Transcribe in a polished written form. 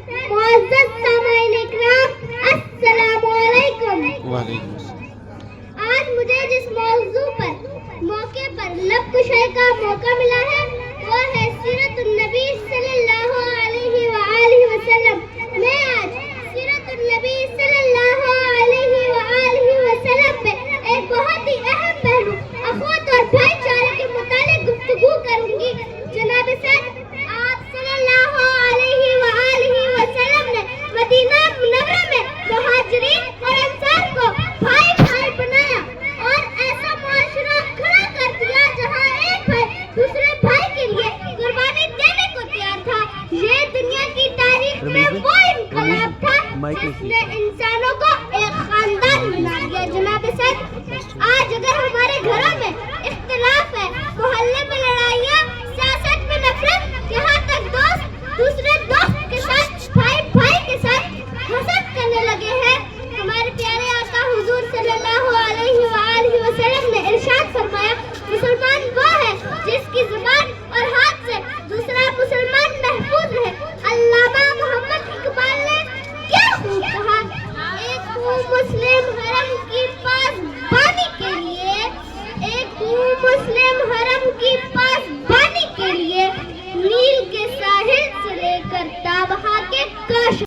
معزز سامعین اکرام، السلام علیکم۔ وعلیکم السلام۔ آج مجھے جس موضوع موقع پر لب کشائی کا موقع ملا ہے وہ ہے سیرت النبی صلی اللہ علیہ وآلہ وسلم۔ میں آج سیرت النبی صلی اللہ علیہ وآلہ وسلم میں ایک بہت ہی اہم پہلو اخوت اور بھائی چارے کے متعلق گفتگو کروں گی۔ جناب صاحب، آپ صلی اللہ علیہ وآلہ وسلم نے مدینہ منورہ میں مہاجرین اور انصار کو بھائی بھائی بنایا اور ایسا معاشرہ کھڑا کر دیا جہاں ایک بھائی دوسرے بھائی کے لیے قربانی دینے کو تیار تھا۔ یہ دنیا کی تاریخ میں وہ انقلاب تھا جس نے انسانوں کو ایک خاندان بنا دیا۔ جناب صاحب، آج اگر ہمارے گھروں میں اختلاف ہے، محلے میں لڑائیاں، سیاست میں نفرت، یہاں تک دوست دوسرے دوست کے ساتھ، بھائی بھائی کے ساتھ حسد کرنے لگے ہیں، ہمارے پیارے آقا حضور صلی اللہ علیہ وآلہ وسلم نے ارشاد فرمایا، مسلمان وہ ہے جس کی زبان اور ہاتھ سے دوسرا مسلمان محفوظ رہے۔ علامہ محمد اقبال نے کیا خوب کہا، ایک مسلم حرم کی پاسبانی کے لیے، ایک مسلم حرم کی پاسبانی کے لیے نیل کے ساحل سے لے کر تابہا کے کاش